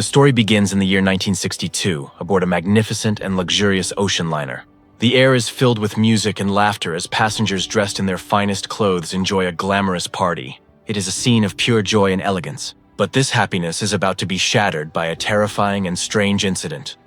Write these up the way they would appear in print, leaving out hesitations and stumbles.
The story begins in the year 1962, aboard a magnificent and luxurious ocean liner. The air is filled with music and laughter as passengers dressed in their finest clothes enjoy a glamorous party. It is a scene of pure joy and elegance, but this happiness is about to be shattered by a terrifying and strange incident.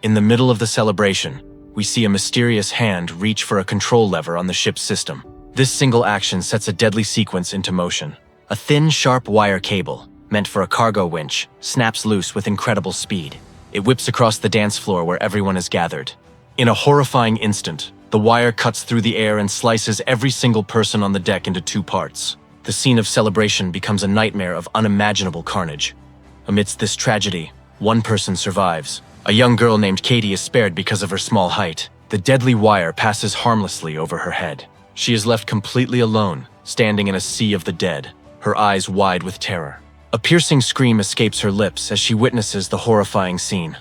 In the middle of the celebration, we see a mysterious hand reach for a control lever on the ship's system. This single action sets a deadly sequence into motion. A thin, sharp wire cable, meant for a cargo winch, snaps loose with incredible speed. It whips across the dance floor where everyone is gathered. In a horrifying instant, the wire cuts through the air and slices every single person on the deck into two parts. The scene of celebration becomes a nightmare of unimaginable carnage. Amidst this tragedy, one person survives. A young girl named Katie is spared because of her small height. The deadly wire passes harmlessly over her head. She is left completely alone, standing in a sea of the dead, her eyes wide with terror. A piercing scream escapes her lips as she witnesses the horrifying scene.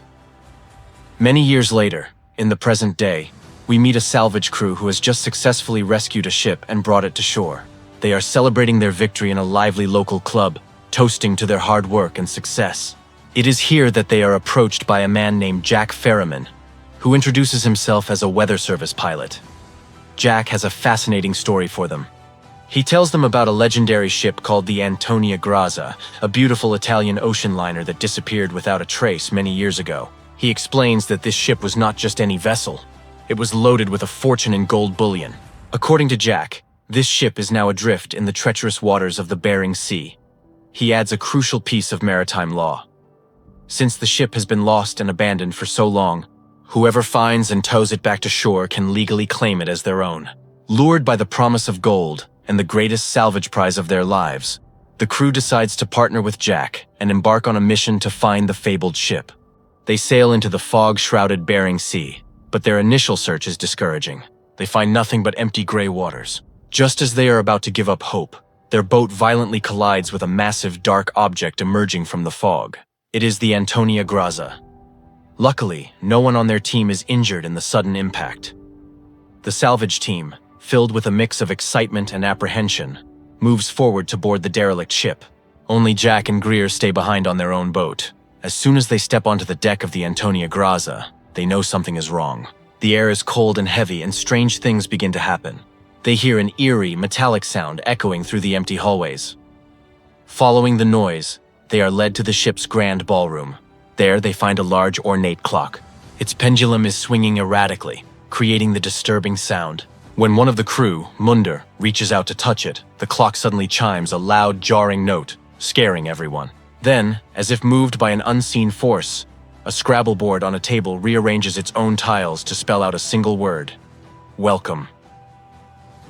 Many years later, in the present day, we meet a salvage crew who has just successfully rescued a ship and brought it to shore. They are celebrating their victory in a lively local club, toasting to their hard work and success. It is here that they are approached by a man named 𝗟𝗶𝗸𝗲, who introduces himself as a weather service pilot. Jack has a fascinating story for them. He tells them about a legendary ship called the 𝗟𝗶𝗀𝗀𝗲, a beautiful Italian ocean liner that disappeared without a trace many years ago. He explains that this ship was not just any vessel. It was loaded with a fortune in gold bullion. According to Jack, this ship is now adrift in the treacherous waters of the Bering Sea. He adds a crucial piece of maritime law. Since the ship has been lost and abandoned for so long, whoever finds and tows it back to shore can legally claim it as their own. Lured by the promise of gold and the greatest salvage prize of their lives, the crew decides to partner with Jack and embark on a mission to find the fabled ship. They sail into the fog-shrouded Bering Sea, but their initial search is discouraging. They find nothing but empty gray waters. Just as they are about to give up hope, their boat violently collides with a massive dark object emerging from the fog. It is the 𝗟𝗶𝗀𝗀𝗲. Luckily, no one on their team is injured in the sudden impact. The salvage team, filled with a mix of excitement and apprehension, moves forward to board the derelict ship. Only Jack and Greer stay behind on their own boat. As soon as they step onto the deck of the 𝗟𝗶𝗀𝗀𝗲, they know something is wrong. The air is cold and heavy, and strange things begin to happen. They hear an eerie, metallic sound echoing through the empty hallways. Following the noise, they are led to the ship's grand ballroom. There, they find a large, ornate clock. Its pendulum is swinging erratically, creating the disturbing sound. When one of the crew, Munder, reaches out to touch it, the clock suddenly chimes a loud, jarring note, scaring everyone. Then, as if moved by an unseen force, a Scrabble board on a table rearranges its own tiles to spell out a single word: welcome.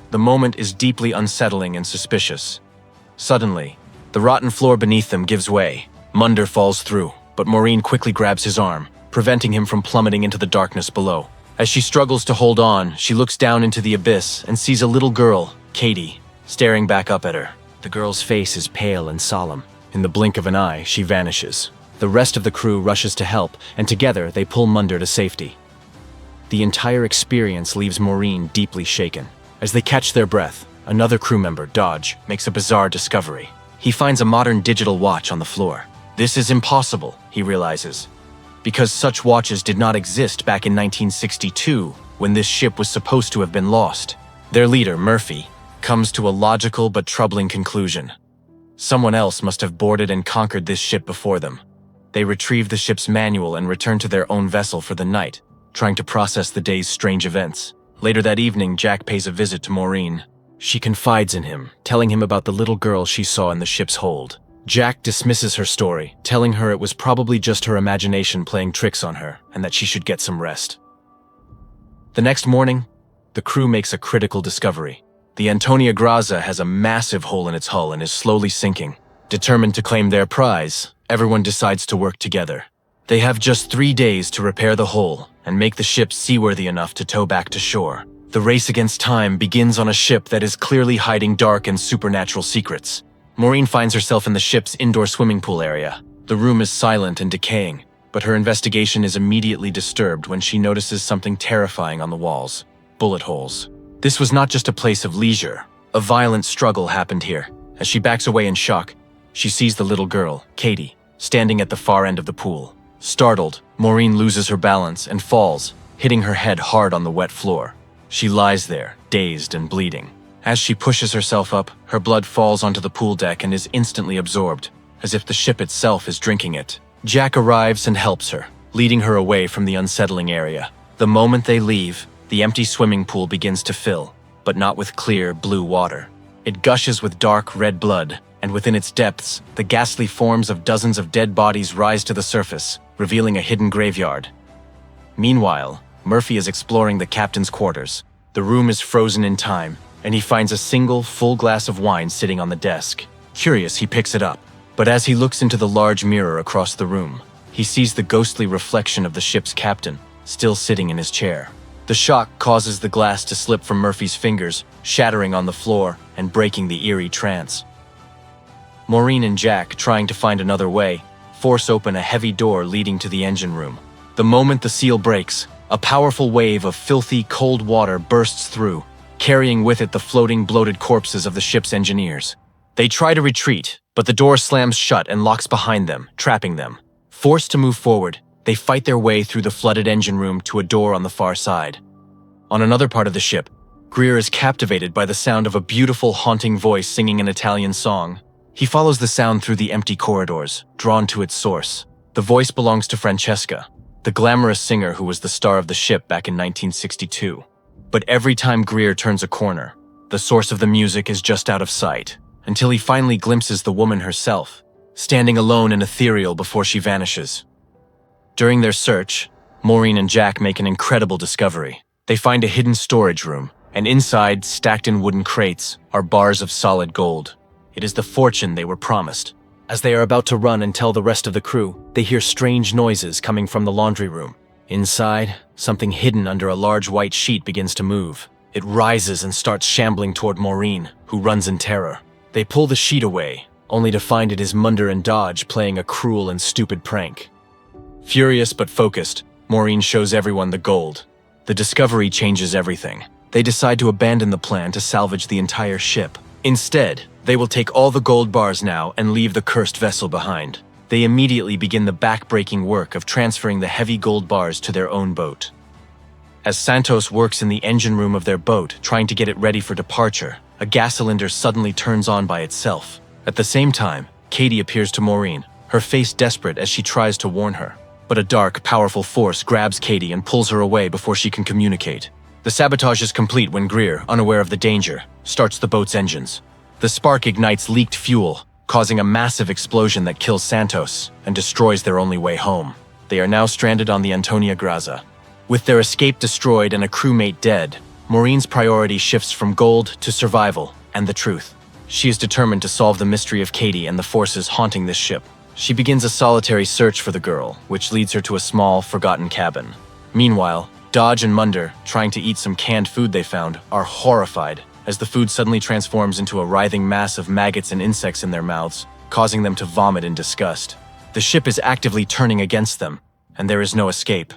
The moment is deeply unsettling and suspicious. Suddenly, the rotten floor beneath them gives way. Munder falls through, but Maureen quickly grabs his arm, preventing him from plummeting into the darkness below. As she struggles to hold on, she looks down into the abyss and sees a little girl, Katie, staring back up at her. The girl's face is pale and solemn. In the blink of an eye, she vanishes. The rest of the crew rushes to help, and together they pull Munder to safety. The entire experience leaves Maureen deeply shaken. As they catch their breath, another crew member, Dodge, makes a bizarre discovery. He finds a modern digital watch on the floor. This is impossible, he realizes, because such watches did not exist back in 1962 when this ship was supposed to have been lost. Their leader, Murphy, comes to a logical but troubling conclusion. Someone else must have boarded and conquered this ship before them. They retrieve the ship's manual and return to their own vessel for the night, trying to process the day's strange events. Later that evening, Jack pays a visit to Maureen. She confides in him, telling him about the little girl she saw in the ship's hold. Jack dismisses her story, telling her it was probably just her imagination playing tricks on her, and that she should get some rest. The next morning, the crew makes a critical discovery. The 𝗟𝗶𝗀𝗀𝗲𝗃 has a massive hole in its hull and is slowly sinking. Determined to claim their prize, everyone decides to work together. They have just 3 days to repair the hole and make the ship seaworthy enough to tow back to shore. The race against time begins on a ship that is clearly hiding dark and supernatural secrets. Maureen finds herself in the ship's indoor swimming pool area. The room is silent and decaying, but her investigation is immediately disturbed when she notices something terrifying on the walls: bullet holes. This was not just a place of leisure. A violent struggle happened here. As she backs away in shock, she sees the little girl, Katie, standing at the far end of the pool. Startled, Maureen loses her balance and falls, hitting her head hard on the wet floor. She lies there, dazed and bleeding. As she pushes herself up, her blood falls onto the pool deck and is instantly absorbed, as if the ship itself is drinking it. Jack arrives and helps her, leading her away from the unsettling area. The moment they leave, the empty swimming pool begins to fill, but not with clear, blue water. It gushes with dark, red blood, and within its depths, the ghastly forms of dozens of dead bodies rise to the surface, revealing a hidden graveyard. Meanwhile, Murphy is exploring the captain's quarters. The room is frozen in time, and he finds a single, full glass of wine sitting on the desk. Curious, he picks it up, but as he looks into the large mirror across the room, he sees the ghostly reflection of the ship's captain, still sitting in his chair. The shock causes the glass to slip from Murphy's fingers, shattering on the floor and breaking the eerie trance. Maureen and Jack, trying to find another way, force open a heavy door leading to the engine room. The moment the seal breaks, a powerful wave of filthy, cold water bursts through, carrying with it the floating, bloated corpses of the ship's engineers. They try to retreat, but the door slams shut and locks behind them, trapping them. Forced to move forward, they fight their way through the flooded engine room to a door on the far side. On another part of the ship, Greer is captivated by the sound of a beautiful, haunting voice singing an Italian song. He follows the sound through the empty corridors, drawn to its source. The voice belongs to Francesca, the glamorous singer who was the star of the ship back in 1962. But every time Greer turns a corner, the source of the music is just out of sight, until he finally glimpses the woman herself, standing alone and ethereal before she vanishes. During their search, Maureen and Jack make an incredible discovery. They find a hidden storage room, and inside, stacked in wooden crates, are bars of solid gold. It is the fortune they were promised. As they are about to run and tell the rest of the crew, they hear strange noises coming from the laundry room. Inside, something hidden under a large white sheet begins to move. It rises and starts shambling toward Maureen, who runs in terror. They pull the sheet away, only to find it is 𝗦𝗵𝗿𝗲 playing a cruel and stupid prank. Furious but focused, Maureen shows everyone the gold. The discovery changes everything. They decide to abandon the plan to salvage the entire ship. Instead, they will take all the gold bars now and leave the cursed vessel behind. They immediately begin the back-breaking work of transferring the heavy gold bars to their own boat. As Santos works in the engine room of their boat, trying to get it ready for departure, a gas cylinder suddenly turns on by itself. At the same time, Katie appears to Maureen, her face desperate as she tries to warn her. But a dark, powerful force grabs Katie and pulls her away before she can communicate. The sabotage is complete when Greer, unaware of the danger, starts the boat's engines. The spark ignites leaked fuel, causing a massive explosion that kills Santos and destroys their only way home. They are now stranded on the 𝗦𝗂𝗀𝗲. With their escape destroyed and a crewmate dead, Maureen's priority shifts from gold to survival and the truth. She is determined to solve the mystery of Katie and the forces haunting this ship. She begins a solitary search for the girl, which leads her to a small, forgotten cabin. Meanwhile, Dodge and Munder, trying to eat some canned food they found, are horrified as the food suddenly transforms into a writhing mass of maggots and insects in their mouths, causing them to vomit in disgust. The ship is actively turning against them, and there is no escape.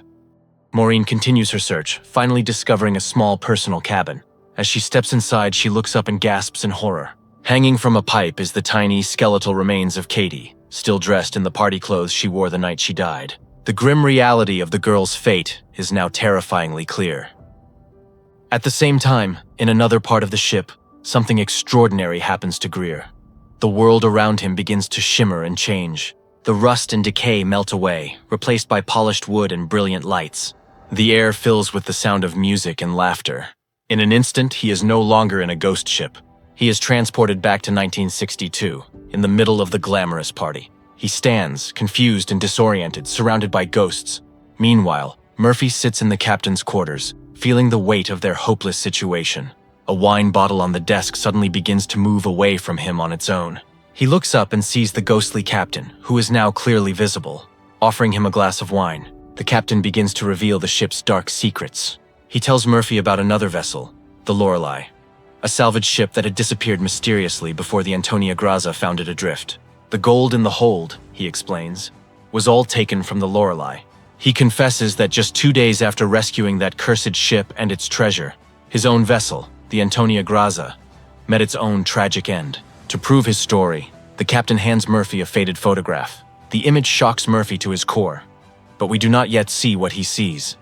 Maureen continues her search, finally discovering a small personal cabin. As she steps inside, she looks up and gasps in horror. Hanging from a pipe is the tiny, skeletal remains of Katie, still dressed in the party clothes she wore the night she died. The grim reality of the girl's fate is now terrifyingly clear. At the same time, in another part of the ship, something extraordinary happens to Greer. The world around him begins to shimmer and change. The rust and decay melt away, replaced by polished wood and brilliant lights. The air fills with the sound of music and laughter. In an instant, he is no longer in a ghost ship. He is transported back to 1962, in the middle of the glamorous party. He stands, confused and disoriented, surrounded by ghosts. Meanwhile, Murphy sits in the captain's quarters, feeling the weight of their hopeless situation. A wine bottle on the desk suddenly begins to move away from him on its own. He looks up and sees the ghostly captain, who is now clearly visible. Offering him a glass of wine, the captain begins to reveal the ship's dark secrets. He tells Murphy about another vessel, the 𝗟𝗏𝗍, a salvage ship that had disappeared mysteriously before the 𝗦𝗂𝗀𝗀𝗲 found it adrift. The gold in the hold, he explains, was all taken from the 𝗟𝗏𝗍. He confesses that just 2 days after rescuing that cursed ship and its treasure, his own vessel, the 𝗦𝗂𝗀𝗀𝗲, met its own tragic end. To prove his story, the captain hands Murphy a faded photograph. The image shocks Murphy to his core, but we do not yet see what he sees.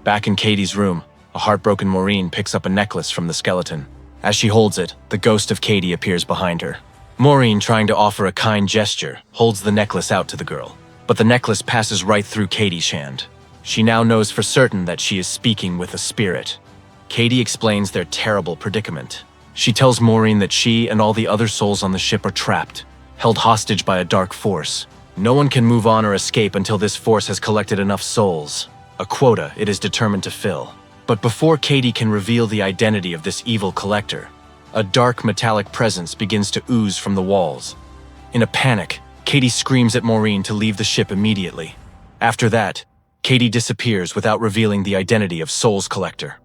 Back in Katie's room, a heartbroken Maureen picks up a necklace from the skeleton. As she holds it, the ghost of Katie appears behind her. Maureen, trying to offer a kind gesture, holds the necklace out to the girl, but the necklace passes right through Katie's hand. She now knows for certain that she is speaking with a spirit. Katie explains their terrible predicament. She tells Maureen that she and all the other souls on the ship are trapped, held hostage by a dark force. No one can move on or escape until this force has collected enough souls, a quota it is determined to fill. But before Katie can reveal the identity of this evil collector, a dark metallic presence begins to ooze from the walls. In a panic, Katie screams at Maureen to leave the ship immediately. After that, Katie disappears without revealing the identity of Soul's collector.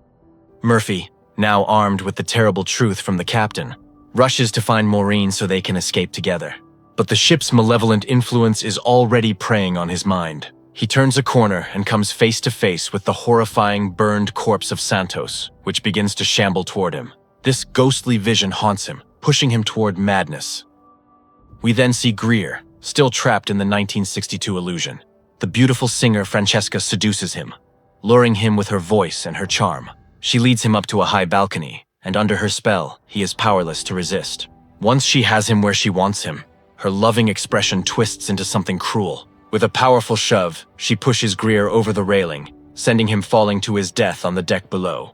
Murphy, now armed with the terrible truth from the captain, rushes to find Maureen so they can escape together. But the ship's malevolent influence is already preying on his mind. He turns a corner and comes face to face with the horrifying burned corpse of Santos, which begins to shamble toward him. This ghostly vision haunts him, pushing him toward madness. We then see Greer, still trapped in the 1962 illusion. The beautiful singer Francesca seduces him, luring him with her voice and her charm. She leads him up to a high balcony, and under her spell, he is powerless to resist. Once she has him where she wants him, her loving expression twists into something cruel. With a powerful shove, she pushes Greer over the railing, sending him falling to his death on the deck below.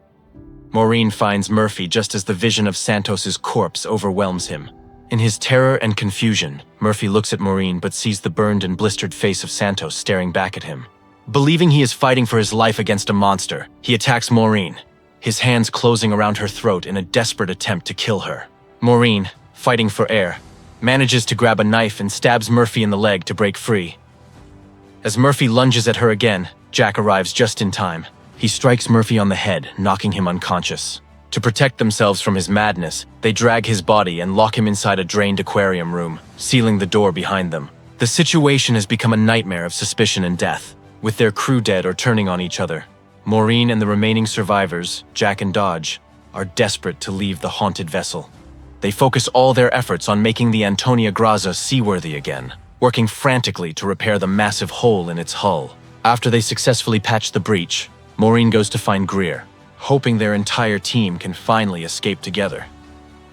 Maureen finds Murphy just as the vision of Santos's corpse overwhelms him. In his terror and confusion, Murphy looks at Maureen but sees the burned and blistered face of Santos staring back at him. Believing he is fighting for his life against a monster, he attacks Maureen, his hands closing around her throat in a desperate attempt to kill her. Maureen, fighting for air, manages to grab a knife and stabs Murphy in the leg to break free. As Murphy lunges at her again, Jack arrives just in time. He strikes Murphy on the head, knocking him unconscious. To protect themselves from his madness, they drag his body and lock him inside a drained aquarium room, sealing the door behind them. The situation has become a nightmare of suspicion and death, with their crew dead or turning on each other. Maureen and the remaining survivors, Jack and Dodge, are desperate to leave the haunted vessel. They focus all their efforts on making the 𝗟𝗶𝗀𝗀𝗲 seaworthy again, working frantically to repair the massive hole in its hull. After they successfully patch the breach, Maureen goes to find Greer, hoping their entire team can finally escape together.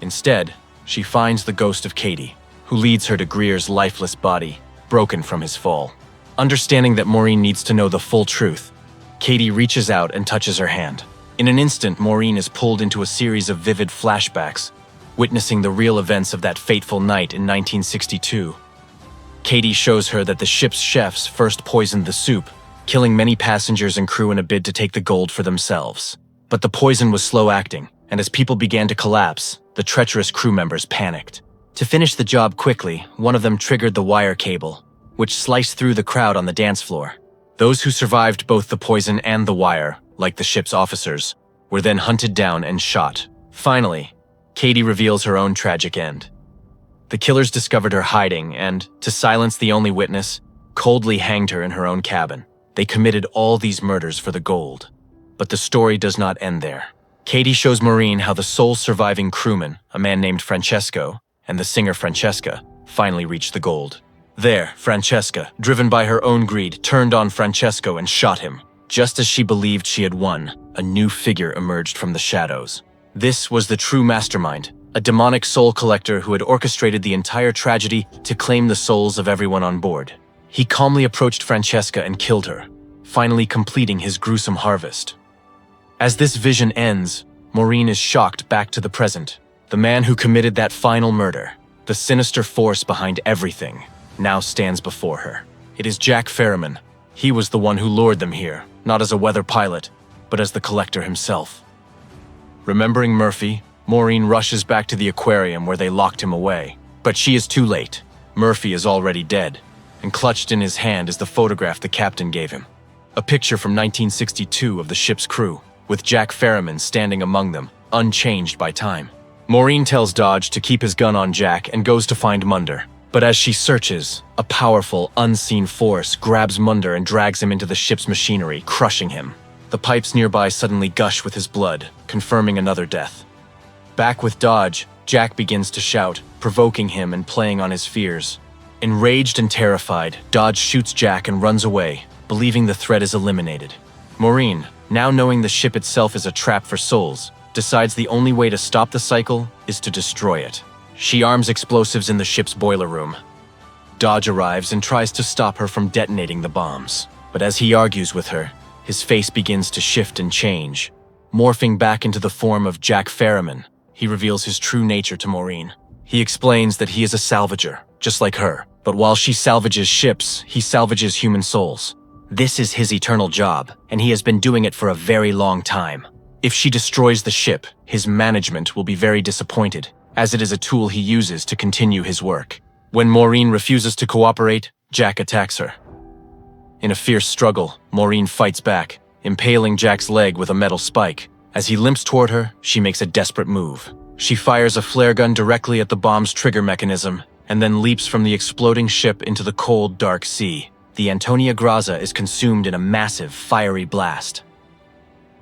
Instead, she finds the ghost of Katie, who leads her to Greer's lifeless body, broken from his fall. Understanding that Maureen needs to know the full truth, Katie reaches out and touches her hand. In an instant, Maureen is pulled into a series of vivid flashbacks, witnessing the real events of that fateful night in 1962. Katie shows her that the ship's chefs first poisoned the soup, killing many passengers and crew in a bid to take the gold for themselves. But the poison was slow-acting, and as people began to collapse, the treacherous crew members panicked. To finish the job quickly, one of them triggered the wire cable, which sliced through the crowd on the dance floor. Those who survived both the poison and the wire, like the ship's officers, were then hunted down and shot. Finally, Katie reveals her own tragic end. The killers discovered her hiding and, to silence the only witness, coldly hanged her in her own cabin. They committed all these murders for the gold. But the story does not end there. Katie shows Maureen how the sole surviving crewman, a man named Francesco, and the singer Francesca, finally reached the gold. There, Francesca, driven by her own greed, turned on Francesco and shot him. Just as she believed she had won, a new figure emerged from the shadows. This was the true mastermind, a demonic soul collector who had orchestrated the entire tragedy to claim the souls of everyone on board. He calmly approached Francesca and killed her, finally completing his gruesome harvest. As this vision ends, Maureen is shocked back to the present. The man who committed that final murder, the sinister force behind everything, now stands before her. It is Jack 𝗟𝗏𝗀𝗀. He was the one who lured them here, not as a weather pilot, but as the collector himself. Remembering Murphy, Maureen rushes back to the aquarium where they locked him away. But she is too late. Murphy is already dead, and clutched in his hand is the photograph the captain gave him. A picture from 1962 of the ship's crew, with Jack 𝗟𝗏𝗀𝗀𝗀 standing among them, unchanged by time. Maureen tells Dodge to keep his gun on Jack and goes to find Munder. But as she searches, a powerful, unseen force grabs Munder and drags him into the ship's machinery, crushing him. The pipes nearby suddenly gush with his blood, confirming another death. Back with Dodge, Jack begins to shout, provoking him and playing on his fears. Enraged and terrified, Dodge shoots Jack and runs away, believing the threat is eliminated. Maureen, now knowing the ship itself is a trap for souls, decides the only way to stop the cycle is to destroy it. She arms explosives in the ship's boiler room. Dodge arrives and tries to stop her from detonating the bombs. But as he argues with her, his face begins to shift and change. Morphing back into the form of 𝗟𝗶𝗸𝗲, he reveals his true nature to Maureen. He explains that he is a salvager, just like her, but while she salvages ships, he salvages human souls. This is his eternal job, and he has been doing it for a very long time. If she destroys the ship, his management will be very disappointed, as it is a tool he uses to continue his work. When Maureen refuses to cooperate, Jack attacks her. In a fierce struggle, Maureen fights back, impaling Jack's leg with a metal spike. As he limps toward her, she makes a desperate move. She fires a flare gun directly at the bomb's trigger mechanism, and then leaps from the exploding ship into the cold, dark sea. The 𝗦𝗂𝗯𝗀𝗲 is consumed in a massive, fiery blast.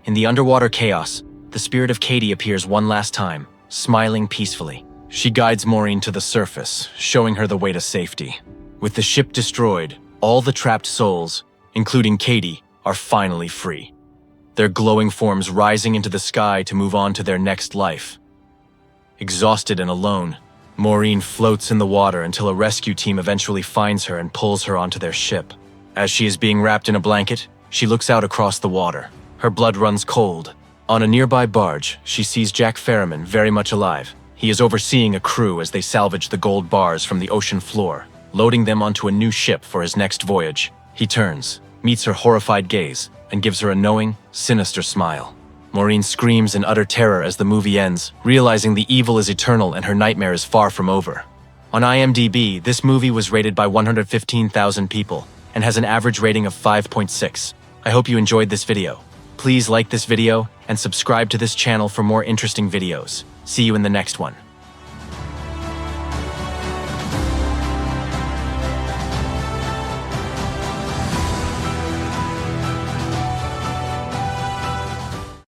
In the underwater chaos, the spirit of Katie appears one last time, smiling peacefully. She guides Maureen to the surface, showing her the way to safety. With the ship destroyed, all the trapped souls, including Katie, are finally free. Their glowing forms rising into the sky to move on to their next life. Exhausted and alone, Maureen floats in the water until a rescue team eventually finds her and pulls her onto their ship. As she is being wrapped in a blanket, she looks out across the water. Her blood runs cold. On a nearby barge, she sees 𝗟𝗶𝗸𝗲 very much alive. He is overseeing a crew as they salvage the gold bars from the ocean floor, loading them onto a new ship for his next voyage. He turns, meets her horrified gaze, and gives her a knowing, sinister smile. Maureen screams in utter terror as the movie ends, realizing the evil is eternal and her nightmare is far from over. On IMDb, this movie was rated by 115,000 people and has an average rating of 5.6. I hope you enjoyed this video. Please like this video and subscribe to this channel for more interesting videos. See you in the next one.